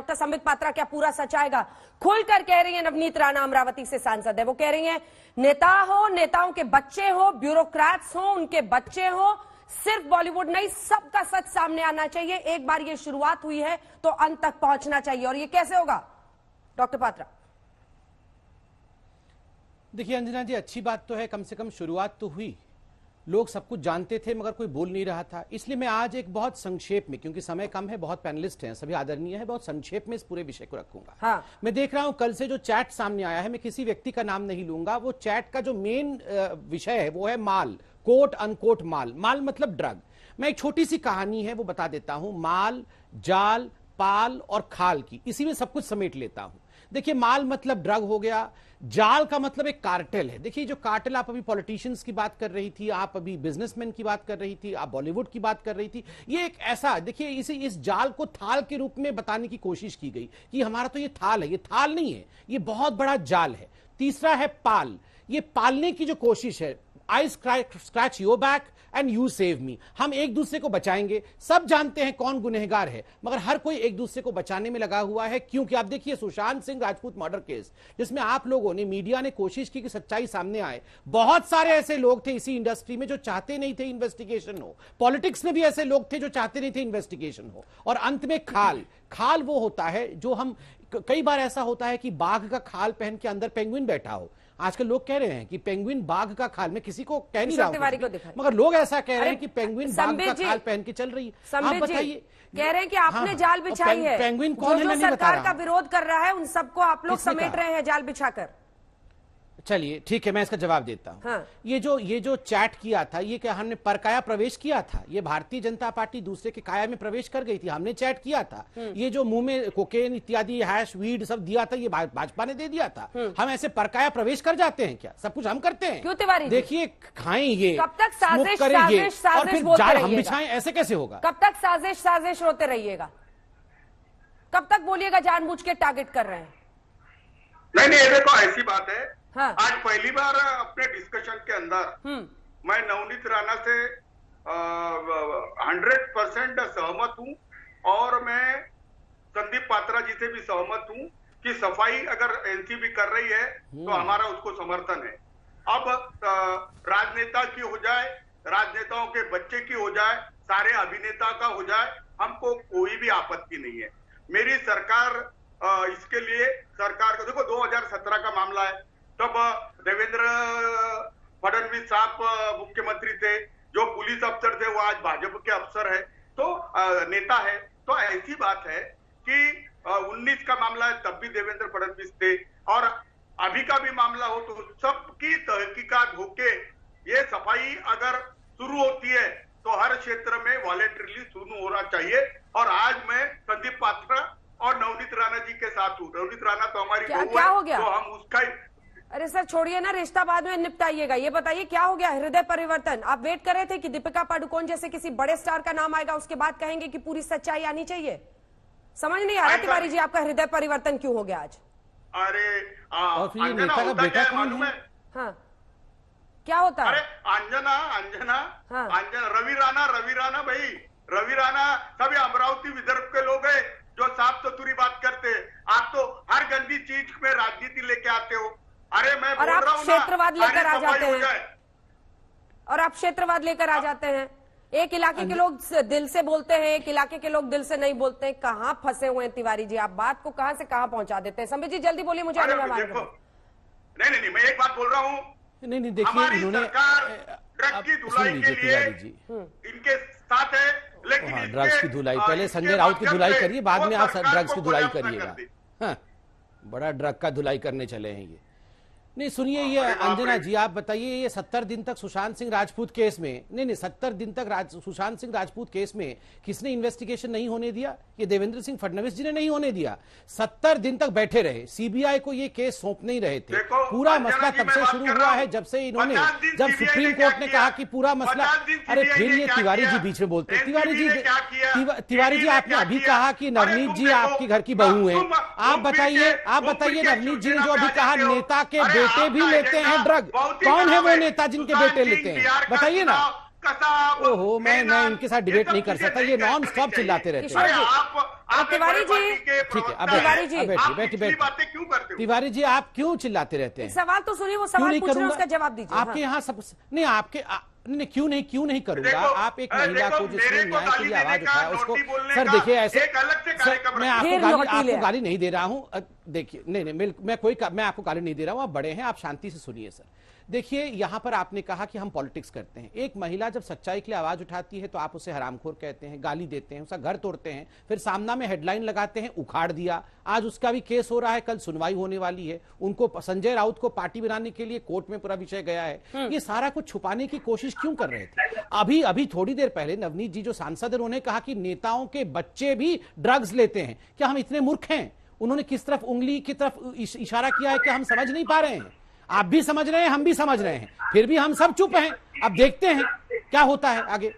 Doctor Sambit Patra क्या पूरा सच आएगा? खुलकर कह रही है नवनीत राणा, अमरावती से सांसद है, वो कह रही है नेता हो, नेताओं के बच्चे हो, ब्यूरोक्रेट्स हो, उनके बच्चे हो, सिर्फ बॉलीवुड नहीं सबका सच सामने आना चाहिए। एक बार ये शुरुआत हुई है तो अंत तक पहुंचना चाहिए। और ये कैसे होगा डॉक्टर पात्रा? देखिए अंजना जी, अच्छी बात तो है, कम से कम शुरुआत तो हुई। लोग सब कुछ जानते थे मगर कोई बोल नहीं रहा था। इसलिए मैं आज एक बहुत संक्षेप में, क्योंकि समय कम है, बहुत पैनलिस्ट हैं, सभी आदरणीय है, बहुत संक्षेप में इस पूरे विषय को रखूंगा। हाँ। मैं देख रहा हूं कल से जो चैट सामने आया है, मैं किसी व्यक्ति का नाम नहीं लूंगा, वो चैट का जो मेन विषय है वो है माल, कोट अनकोट माल। माल मतलब ड्रग। मैं एक छोटी सी कहानी है वो बता देता हूं, माल, जाल, पाल और खाल की, इसी में सब कुछ समेट लेता हूं। देखिए, माल मतलब ड्रग हो गया, जाल का मतलब एक कार्टेल है। देखिए, जो कार्टेल, आप अभी पॉलिटिशियंस की बात कर रही थी, आप अभी बिजनेसमैन की बात कर रही थी, आप बॉलीवुड की बात कर रही थी, ये एक ऐसा, देखिए इस जाल को थाल के रूप में बताने की कोशिश की गई कि हमारा तो ये थाल है, ये थाल नहीं है, ये बहुत बड़ा जाल है। तीसरा है पाल, ये पालने की जो कोशिश है, आई scratch your back and you save me. हम एक दूसरे को बचाएंगे। सब जानते हैं कौन गुनहगार है, मगर हर कोई एक दूसरे को बचाने में लगा हुआ है। क्योंकि आप देखिए सुशांत सिंह राजपूत मर्डर केस, जिसमें आप लोगों ने, मीडिया ने कोशिश की कि सच्चाई सामने आए। बहुत सारे ऐसे लोग थे इसी इंडस्ट्री में जो चाहते नहीं थे इन्वेस्टिगेशन हो। पॉलिटिक्स में भी ऐसे लोग थे जो चाहते नहीं थे इन्वेस्टिगेशन हो। और अंत में खाल, खाल वो होता है जो हम, कई बार ऐसा होता है कि बाघ का खाल पहन के अंदर पेंगुइन बैठा हो। आजकल लोग कह रहे हैं कि पेंगुइन बाघ का खाल, मैं किसी को कह नहीं रहा हूं, मगर लोग ऐसा कह रहे हैं कि पेंगुइन बाघ का खाल पहन के चल रही है। आप बताइए, कह रहे हैं कि आपने जाल बिछाई है, पेंगुइन कौन है? जो सरकार का विरोध कर रहा है उन सबको आप लोग समेट रहे हैं जाल बिछाकर। चलिए ठीक है, मैं इसका जवाब देता हूं। हाँ। ये जो चैट किया था, ये क्या हमने परकाया प्रवेश किया था? ये भारतीय जनता पार्टी दूसरे के काया में प्रवेश कर गई थी, हमने चैट किया था। ये जो मुंह में कोकेन इत्यादि हैश वीड सब दिया था, ये भाजपा ने दे दिया था। हम ऐसे परकाया प्रवेश कर जाते हैं क्या? सब कुछ हम करते हैं। क्यों तिवारी? देखिए, खाएं ये, कब तक साजिश करेंगे साजिश और फिर जाल हम बिछाएं, ऐसे कैसे होगा? कब तक साजिश साजिश रोते रहिएगा? कब तक बोलिएगा जानबूझ के टारगेट कर रहे हैं? नहीं, ये देखो ऐसी बात है। हाँ। आज पहली बार अपने डिस्कशन के अंदर मैं नवनीत राणा से 100% सहमत हूं और मैं संदीप पात्रा जी से भी सहमत हूं कि सफाई अगर एनसीबी कर रही है तो हमारा उसको समर्थन है। अब राजनेता की हो जाए, राजनेताओं के बच्चे की हो जाए, सारे अभिनेता का हो जाए, हमको कोई भी आपत्ति नहीं है। मेरी सरकार इसके लिए, सरकार को देखो 2017 का मामला है, तब देवेंद्र फडणवीस साहब मुख्यमंत्री थे, जो पुलिस अफसर थे वो आज भाजपा के अफसर है, तो नेता है। तो ऐसी बात है कि 19 का मामला है, तब भी देवेंद्र फडणवीस थे, और अभी का भी मामला हो तो सबकी तहकीकात होके ये सफाई अगर शुरू होती है तो हर क्षेत्र में वॉलेंटरली शुरू होना चाहिए। और आज मैं संदीप पात्रा और नवनीत राणा जी के साथ हूँ। नवनीत राणा तो हमारी क्या हो गया? तो हम उसका ही। अरे सर छोड़िए ना, रिश्ता बाद में निपटाइएगा। ये बताइए क्या हो गया? हृदय परिवर्तन आप वेट कर रहे थे कि दीपिका पादुकोण जैसे किसी बड़े स्टार का नाम आएगा, उसके बाद कहेंगे कि पूरी सच्चाई आनी चाहिए। समझ नहीं आ रहा तिवारी जी, आपका हृदय परिवर्तन क्यों हो गया आज? अरे और फिर ये नेता का बेटा कौन है? हाँ, क्या होता है? अरे अंजना रवि राणा भाई, रवि राणा सभी अमरावती विदर्भ के लोग हैं जो साफ चतुरी बात करते हैं। आप तो हर गंदी चीज में राजनीति लेके आते हो। अरे मैं बोल रहा हूं, क्षेत्रवाद लेकर आ जाते हैं, और आप क्षेत्रवाद लेकर आ जाते हैं। एक इलाके के लोग दिल से बोलते हैं, एक इलाके के लोग दिल से नहीं बोलते हैं। कहां फंसे हुए हैं तिवारी जी? आप बात को कहां से कहां पहुंचा देते हैं? संबित जी जल्दी बोलिए, मुझे नहीं, मैं एक बात बोल रहा हूँ। नहीं, देखिए इन्होंने ड्रग की धुलाई के लिए इनके साथ है, लेकिन ड्रग्स की धुलाई पहले संजय राउत की धुलाई करिए, बाद में आप ड्रग्स की धुलाई करिएगा। हाँ, बड़ा ड्रग का धुलाई करने चले हैं ये। नहीं सुनिए, ये अंजना जी आप बताइए, ये 70 दिन तक सुशांत सिंह राजपूत केस में, नहीं 70 दिन तक सुशांत सिंह राजपूत केस में किसने इन्वेस्टिगेशन नहीं होने दिया? ये देवेंद्र सिंह फडणवीस जी ने नहीं होने दिया। 70 दिन तक बैठे रहे, सीबीआई को ये केस सौंप नहीं रहे थे। पूरा मसला तब से शुरू हुआ है जब से इन्होंने, जब सुप्रीम कोर्ट ने कहा कि पूरा मसला, अरे फिर ये तिवारी जी बीच में बोलते हैं। तिवारी जी आपने अभी कहा कि नवनीत जी आपकी घर की बहू है। आप बताइए नवनीत जी ने जो अभी कहा नेता के बेटे भी लेते हैं ड्रग, कौन है वो नेता जिनके बेटे लेते हैं? बताइए ना। कसाब। ओहो, मैं इनके साथ डिबेट नहीं कर सकता, ये नॉन स्टॉप चिल्लाते रहते हैं। किशोर जी, आप तिवारी जी, ठीक है, अब तिवारी जी, बैठिए बातें क्यों करते हो? तिवारी जी, आप क्यों चिल्लाते रहते हैं? सवाल तो सुनिए, वो क्यों सवाल नहीं पूछ रहे हैं, करूंगा? उसका जवाब दीजिए। आपके यहाँ सब नहीं, आपके नहीं, क्यों नहीं करूंगा? देखो, आप एक महिला देखो, को जिसने मेरे को न्याय के लिए गाली आवाज देने का, उठाया उसको, नोटी बोलने सर का देखिए ऐसे, एक अलग से कार्यक्रम मैं रखिए। आपको गाली नहीं दे रहा हूं, देखिए नहीं मैं आपको गाली नहीं दे रहा हूं, आप बड़े हैं, आप शांति से सुनिए सर। देखिए यहां पर आपने कहा कि हम पॉलिटिक्स करते हैं। एक महिला जब सच्चाई के लिए आवाज उठाती है तो आप उसे हरामखोर कहते हैं, गाली देते हैं, उसका घर तोड़ते हैं, फिर सामना में हेडलाइन लगाते हैं उखाड़ दिया। आज उसका भी केस हो रहा है, कल सुनवाई होने वाली है। उनको संजय राउत को पार्टी बनाने के लिए कोर्ट में पूरा विषय गया है। ये सारा कुछ छुपाने की कोशिश क्यों कर रहे थे? अभी थोड़ी देर पहले नवनीत जी जो सांसद है, उन्होंने कहा कि नेताओं के बच्चे भी ड्रग्स लेते हैं। क्या हम इतने मूर्ख हैं? उन्होंने किस तरफ उंगली की तरफ इशारा किया है कि हम समझ नहीं पा रहे हैं? आप भी समझ रहे हैं, हम भी समझ रहे हैं, फिर भी हम सब चुप हैं। अब देखते हैं क्या होता है आगे।